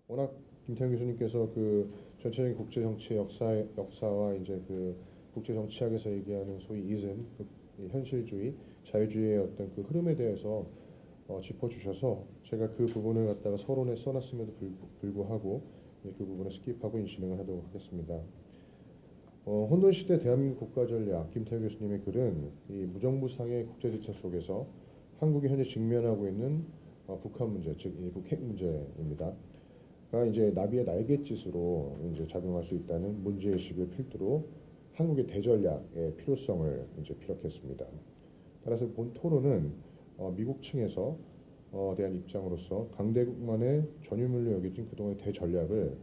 워낙 김태형 교수님께서 그 전체적인 국제 정치의 역사와 이제 그 국제 정치학에서 얘기하는 소위 이즘, 이 현실주의, 자유주의의 어떤 그 흐름에 대해서 짚어주셔서 제가 그 부분을 갖다가 서론에 써놨음에도 불구하고 그 부분을 스킵하고 진행을 하도록 하겠습니다. 혼돈시대 대한민국 국가전략 김태형 교수님의 글은 이 무정부상의 국제질서 속에서 한국이 현재 직면하고 있는 북한 문제, 즉 일국 핵 문제입니다. 가 이제 나비의 날갯짓으로 이제 작용할 수 있다는 문제의식을 필두로 한국의 대전략의 필요성을 이제 피력했습니다. 따라서 본 토론은 미국 층에서 대한 입장으로서 강대국만의 전유물로 여겨진 그동안의 대전략을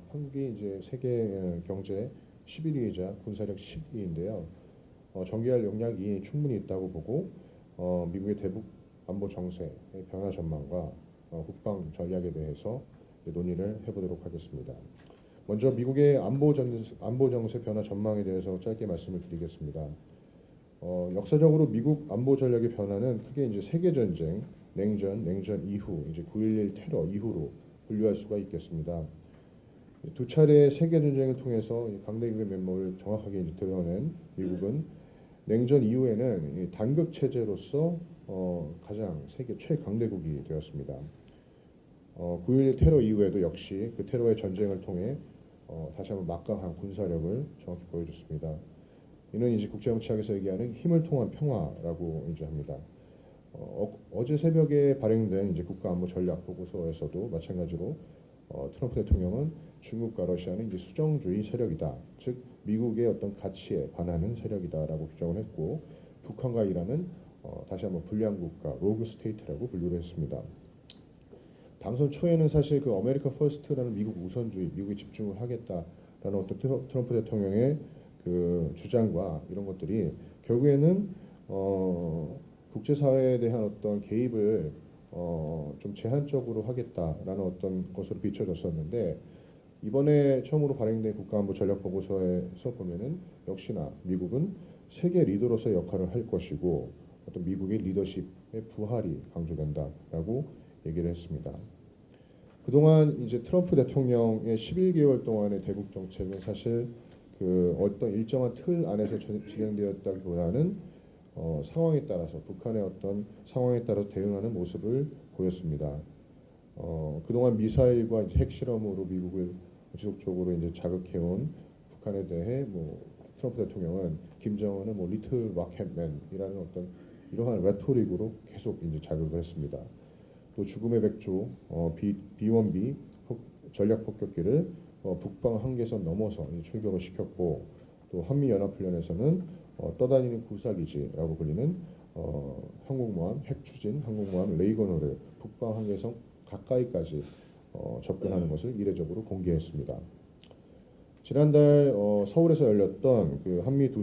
한국이 이제 세계 경제 11위이자 군사력 10위인데요. 전개할 역량이 충분히 있다고 보고 미국의 대북 안보 정세의 변화 전망과 국방 전략에 대해서 논의를 해보도록 하겠습니다. 먼저 미국의 안보 정세 변화 전망에 대해서 짧게 말씀을 드리겠습니다. 역사적으로 미국 안보 전략의 변화는 크게 이제 세계 전쟁, 냉전 이후, 이제 9.11 테러 이후로 분류할 수가 있겠습니다. 두 차례 세계 전쟁을 통해서 강대국의 면모를 정확하게 이제 드러낸 미국은 냉전 이후에는 단극 체제로서 가장 세계 최강대국이 되었습니다. 9.11 테러 이후에도 역시 그 테러의 전쟁을 통해 다시 한번 막강한 군사력을 정확히 보여줬습니다. 이는 이제 국제정치학에서 얘기하는 힘을 통한 평화라고 이제 합니다. 어제 새벽에 발행된 이제 국가안보 전략 보고서에서도 마찬가지로 트럼프 대통령은 중국과 러시아는 이제 수정주의 세력이다, 즉 미국의 어떤 가치에 반하는 세력이다라고 규정을 했고, 북한과 이란은 다시 한번 불량 국가, 로그 스테이트라고 분류를 했습니다. 당선 초에는 사실 그 아메리카 퍼스트라는 미국 우선주의, 미국에 집중을 하겠다라는 어떤 트럼프 대통령의 그 주장과 이런 것들이 결국에는 국제사회에 대한 어떤 개입을 좀 제한적으로 하겠다라는 어떤 것으로 비춰졌었는데, 이번에 처음으로 발행된 국가안보 전략 보고서에서 보면은 역시나 미국은 세계 리더로서의 역할을 할 것이고 어떤 미국의 리더십의 부활이 강조된다라고 얘기를 했습니다. 그동안 이제 트럼프 대통령의 11개월 동안의 대북 정책은 사실 그 어떤 일정한 틀 안에서 진행되었다기보다는 상황에 따라서, 북한의 어떤 상황에 따라서 대응하는 모습을 보였습니다. 그동안 미사일과 이제 핵실험으로 미국을 지속적으로 이제 자극해온 북한에 대해 뭐 트럼프 대통령은 김정은은 뭐 리틀 락햇맨이라는 어떤 이러한 레토릭으로 계속 이제 자극을 했습니다. 또 죽음의 백조 B-1B 전략 폭격기를 북방 한계선 넘어서 출격을 시켰고, 또 한미 연합훈련에서는 떠다니는 구사기지라고 불리는 항공모함 핵추진 항공모함 레이건호를 북방 한계선 가까이까지 접근하는 것을 이례적으로 공개했습니다. 지난달 서울에서 열렸던 그 한미 두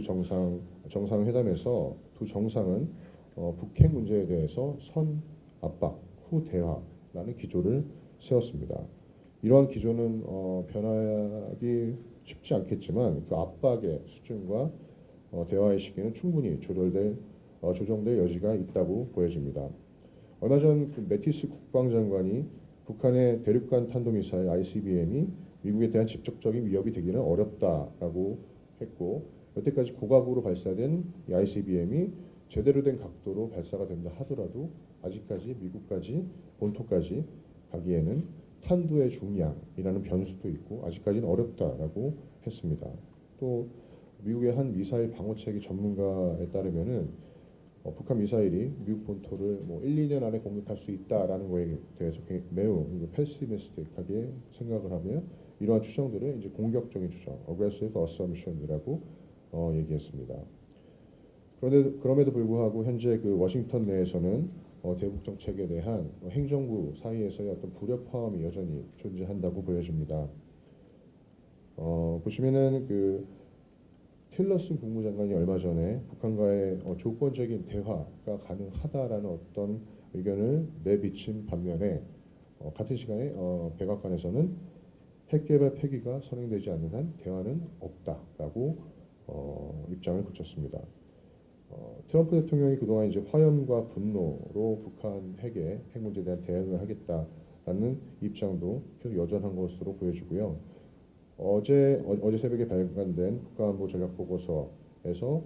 정상회담에서 두 정상은 북핵 문제에 대해서 선 압박 후 대화라는 기조를 세웠습니다. 이러한 기조는 변하기 쉽지 않겠지만 그 압박의 수준과 대화의 시기는 충분히 조정될 여지가 있다고 보여집니다. 얼마 전 그 매티스 국방장관이 북한의 대륙간 탄도미사일 ICBM이 미국에 대한 직접적인 위협이 되기는 어렵다라고 했고, 여태까지 고각으로 발사된 이 ICBM이 제대로 된 각도로 발사가 된다 하더라도 아직까지 미국까지 본토까지 가기에는 탄두의 중량이라는 변수도 있고 아직까지는 어렵다라고 했습니다. 또 미국의 한 미사일 방어체계 전문가에 따르면은 북한 미사일이 미국 본토를 뭐 1, 2년 안에 공격할 수 있다라는 거에 대해서 매우 패시미스틱하게 생각을 하며 이러한 추정들을 이제 공격적인 추정, aggressive assumption이라고 얘기했습니다. 그럼에도 불구하고 현재 그 워싱턴 내에서는 대북 정책에 대한 행정부 사이에서의 어떤 불협화음이 여전히 존재한다고 보여집니다. 보시면은 그 틸러슨 국무장관이 얼마 전에 북한과의 조건적인 대화가 가능하다라는 어떤 의견을 내비친 반면에 같은 시간에 백악관에서는 핵개발 폐기가 선행되지 않는 한 대화는 없다라고 입장을 굳혔습니다. 트럼프 대통령이 그동안 이제 화염과 분노로 북한 핵 문제에 대한 대응을 하겠다 있다라는 입장도 계속 여전한 것으로 보여지고요. 어제 새벽에 발간된 국가안보 전략 보고서에서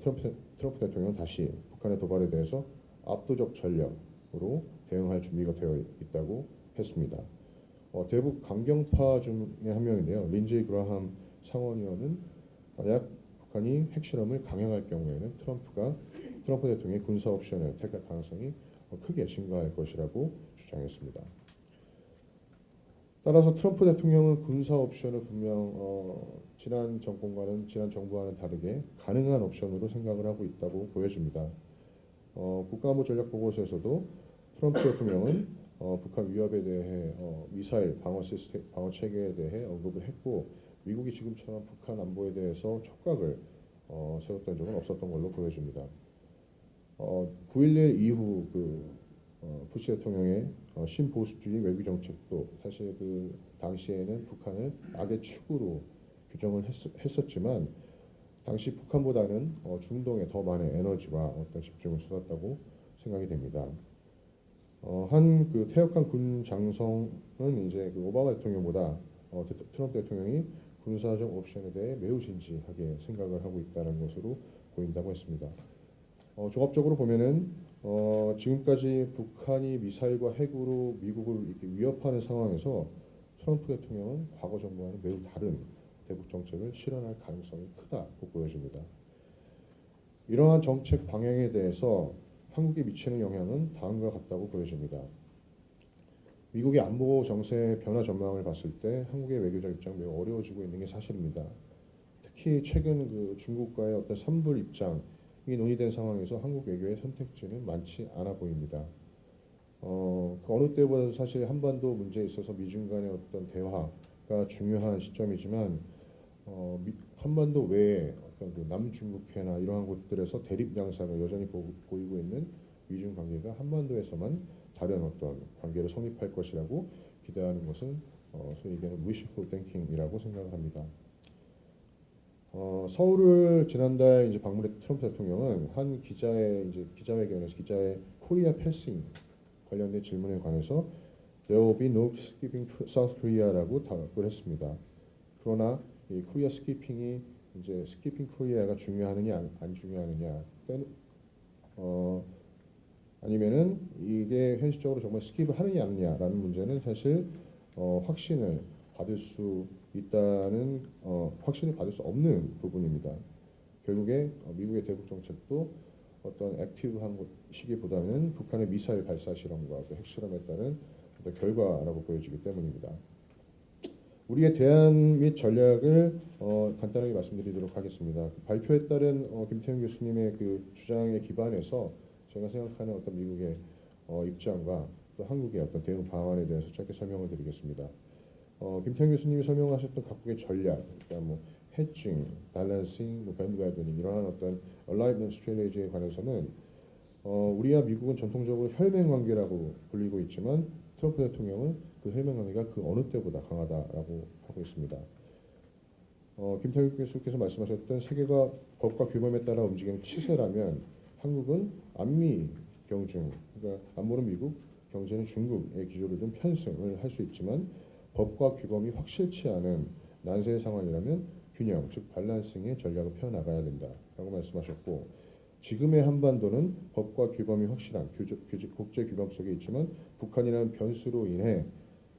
트럼프 대통령은 다시 북한의 도발에 대해서 압도적 전략으로 대응할 준비가 되어 있다고 했습니다. 대북 강경파 중에 한 명인데요. 린제이 그라함 상원의원은 만약 북한이 핵실험을 강행할 경우에는 트럼프 대통령의 군사 옵션을 택할 가능성이 크게 증가할 것이라고 주장했습니다. 따라서 트럼프 대통령은 군사 옵션을 분명 지난 정부와는 다르게 가능한 옵션으로 생각을 하고 있다고 보여집니다. 국가안보 전략 보고서에서도 트럼프 대통령은 북한 위협에 대해 미사일 방어 체계에 대해 언급을 했고 미국이 지금처럼 북한 안보에 대해서 촉각을 세웠던 적은 없었던 걸로 보여집니다. 9.11 이후 부시 대통령의 신보수주의 외교 정책도 사실 그 당시에는 북한을 악의 축으로 규정을 했었지만 당시 북한보다는 중동에 더 많은 에너지와 어떤 집중을 쏟았다고 생각이 됩니다. 한 퇴역한 군 장성은 이제 오바마 대통령보다 트럼프 대통령이 군사적 옵션에 대해 매우 진지하게 생각을 하고 있다는 것으로 보인다고 했습니다. 종합적으로 보면은 지금까지 북한이 미사일과 핵으로 미국을 이렇게 위협하는 상황에서 트럼프 대통령은 과거 정부와는 매우 다른 대북 정책을 실현할 가능성이 크다고 보여집니다. 이러한 정책 방향에 대해서 한국에 미치는 영향은 다음과 같다고 보여집니다. 미국의 안보 정세 변화 전망을 봤을 때 한국의 외교적 입장 매우 어려워지고 있는 게 사실입니다. 특히 최근 중국과의 어떤 산불 입장이 논의된 상황에서 한국 외교의 선택지는 많지 않아 보입니다. 어느 때보다도 사실 한반도 문제에 있어서 미중 간의 어떤 대화가 중요한 시점이지만 한반도 외에 어떤 남중국해나 이러한 곳들에서 대립 양상을 여전히 보이고 있는 미중 관계가 한반도에서만 다른 어떤 관계를 성립할 것이라고 기대하는 것은 소위 얘기하는 wishful thinking이라고 생각을 합니다. 서울을 지난달 이제 방문했던 트럼프 대통령은 한 기자회견에서 기자의 코리아 패싱 관련된 질문에 관해서 There will be no skipping South Korea라고 답을 했습니다. 그러나 이 코리아 스키핑이 이제 스키핑 코리아가 중요하느냐 안 중요하느냐 아니면은 이게 현실적으로 정말 스킵을 하느냐 안 하느냐라는 문제는 사실 확신을 받을 수 있다는 확신을 받을 수 없는 부분입니다. 결국에 미국의 대북 정책도 어떤 액티브한 시기보다는 북한의 미사일 발사 실험과 핵실험에 따른 어떤 결과라고 보여지기 때문입니다. 우리의 대안 및 전략을 간단하게 말씀드리도록 하겠습니다. 발표에 따른 김태형 교수님의 주장에 기반해서 제가 생각하는 어떤 미국의 입장과 또 한국의 어떤 대응 방안에 대해서 짧게 설명을 드리겠습니다. 김태형 교수님이 설명하셨던 각국의 전략, 그러니까 해칭, 밸런싱, 밴드가이드닝 이러한 어떤 얼라이먼트 스트래티지에 관해서는 우리와 미국은 전통적으로 혈맹 관계라고 불리고 있지만 트럼프 대통령은 그 혈맹 관계가 그 어느 때보다 강하다라고 하고 있습니다. 김태형 교수께서 말씀하셨던 세계가 법과 규범에 따라 움직이는 치세라면 한국은 안미 경중, 그러니까 안보는 미국, 경제는 중국의 기조를 둔 편승을 할 수 있지만 법과 규범이 확실치 않은 난세의 상황이라면 균형, 즉 밸런싱의 전략을 펴나가야 된다라고 말씀하셨고 지금의 한반도는 법과 규범이 확실한 국제 규범 속에 있지만 북한이라는 변수로 인해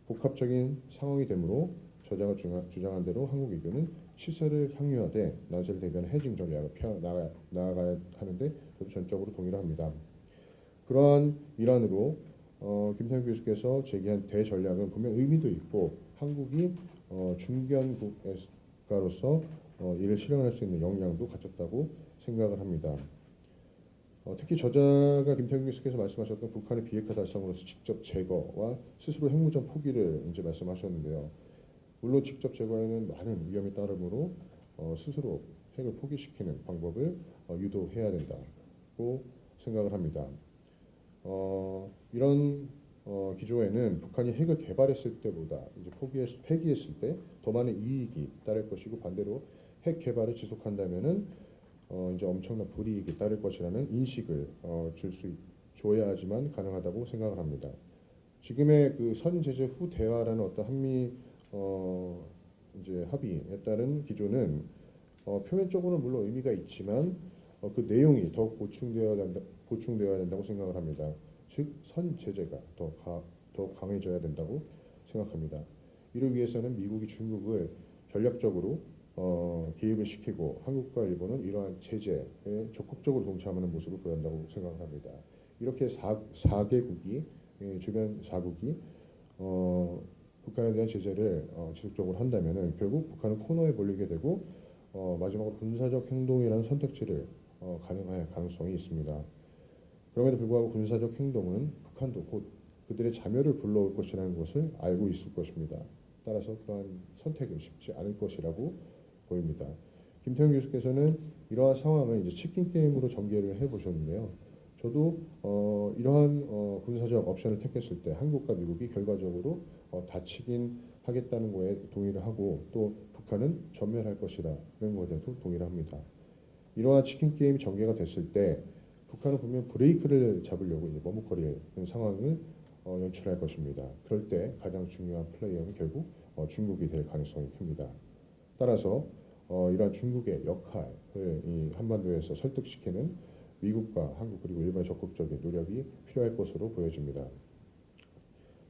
복합적인 상황이 되므로 저자가 주장한 대로 한국 외교는 치세를 향유하되 난세를 대비하는 해징 전략을 펴나가야 하는데 저도 전적으로 동의를 합니다. 그러한 일환으로 김태형 교수께서 제기한 대전략은 분명 의미도 있고 한국이 중견 국가로서 이를 실현할 수 있는 역량도 갖췄다고 생각을 합니다. 특히 저자가 김태형 교수께서 말씀하셨던 북한의 비핵화 달성으로서 직접 제거와 스스로 핵무장 포기를 이제 말씀하셨는데요. 물론 직접 제거에는 많은 위험이 따르므로 스스로 핵을 포기시키는 방법을 유도해야 된다고 생각을 합니다. 이런 기조에는 북한이 핵을 개발했을 때보다 이제 폐기했을 때 더 많은 이익이 따를 것이고 반대로 핵 개발을 지속한다면은 이제 엄청난 불이익이 따를 것이라는 인식을 줘야지만 가능하다고 생각을 합니다. 지금의 그 선제재 후 대화라는 어떤 한미 이제 합의에 따른 기조는 표면적으로는 물론 의미가 있지만 그 내용이 더욱 보충되어야 된다고 생각을 합니다. 즉 선제재가 더 강해져야 된다고 생각합니다. 이를 위해서는 미국이 중국을 전략적으로 개입을 시키고 한국과 일본은 이러한 제재에 적극적으로 동참하는 모습을 보여야 한다고 생각을 합니다. 이렇게 4개국이 주변 4국이 북한에 대한 제재를 지속적으로 한다면은 결국 북한은 코너에 몰리게 되고 마지막으로 군사적 행동이라는 선택지를 가능할 가능성이 있습니다. 그럼에도 불구하고 군사적 행동은 북한도 곧 그들의 자멸을 불러올 것이라는 것을 알고 있을 것입니다. 따라서 그러한 선택은 쉽지 않을 것이라고 보입니다. 김태형 교수께서는 이러한 상황을 이제 치킨 게임으로 전개를 해보셨는데요. 저도 이러한 군사적 옵션을 택했을 때 한국과 미국이 결과적으로 다치긴 하겠다는 거에 동의를 하고 또 북한은 전멸할 것이라는 것에도 동의를 합니다. 이러한 치킨 게임이 전개가 됐을 때 북한은 분명 브레이크를 잡으려고 이제 머뭇거리는 상황을 연출할 것입니다. 그럴 때 가장 중요한 플레이어는 결국 중국이 될 가능성이 큽니다. 따라서 이러한 중국의 역할을 이 한반도에서 설득시키는 미국과 한국 그리고 일본의 적극적인 노력이 필요할 것으로 보여집니다.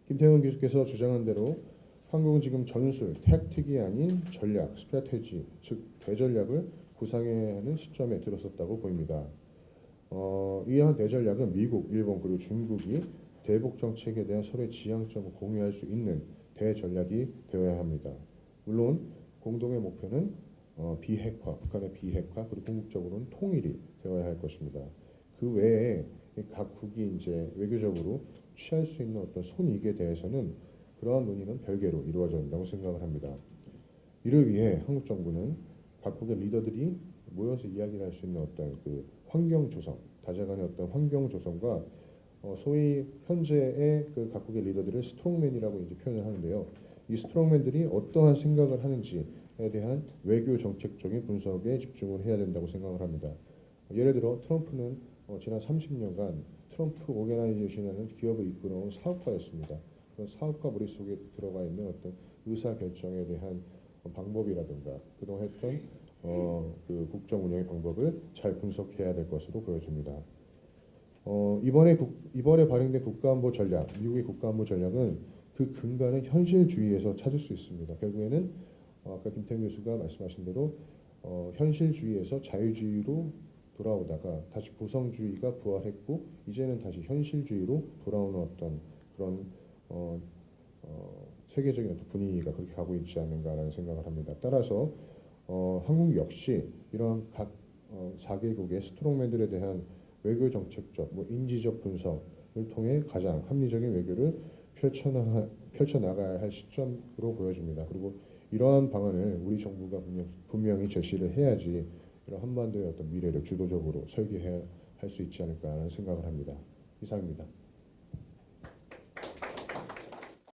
김태형 교수께서 주장한 대로 한국은 지금 전술, 택틱이 아닌 전략, 스트래테지, 즉 대전략을 구상해야 하는 시점에 들어섰다고 보입니다. 이러한 대전략은 미국, 일본 그리고 중국이 대북 정책에 대한 서로의 지향점을 공유할 수 있는 대전략이 되어야 합니다. 물론 공동의 목표는 비핵화, 북한의 비핵화 그리고 궁극적으로는 통일이 되어야 할 것입니다. 그 외에 각국이 이제 외교적으로 취할 수 있는 어떤 손익에 대해서는 그러한 논의는 별개로 이루어져야 한다고 생각을 합니다. 이를 위해 한국 정부는 각국의 리더들이 모여서 이야기를 할 수 있는 어떤 그 환경 조성, 다자간의 어떤 환경 조성과 소위 현재의 그 각국의 리더들을 스트롱맨이라고 이제 표현을 하는데요. 이 스트롱맨들이 어떠한 생각을 하는지에 대한 외교 정책적인 분석에 집중을 해야 된다고 생각을 합니다. 예를 들어 트럼프는 지난 30년간 트럼프 오게나이제이션이라는 기업을 이끌어온 사업가였습니다. 그런 사업가 머릿속에 들어가 있는 어떤 의사결정에 대한 방법이라든가 그동안 했던 그 국정 운영의 방법을 잘 분석해야 될 것으로 보여집니다. 이번에 발행된 국가안보 전략, 미국의 국가안보 전략은 그 근간은 현실주의에서 찾을 수 있습니다. 결국에는 아까 김태형 교수가 말씀하신 대로 현실주의에서 자유주의로 돌아오다가 다시 구성주의가 부활했고 이제는 다시 현실주의로 돌아오는 어떤 그런 세계적인 어떤 분위기가 그렇게 가고 있지 않는가라는 생각을 합니다. 따라서 한국 역시 이러한 각 4개국의 스트롱맨들에 대한 외교 정책적, 인지적 분석을 통해 가장 합리적인 외교를 펼쳐나가야 할 시점으로 보여집니다. 그리고 이러한 방안을 우리 정부가 분명히 제시를 해야지 이런 한반도의 어떤 미래를 주도적으로 설계해야 할 수 있지 않을까라는 생각을 합니다. 이상입니다.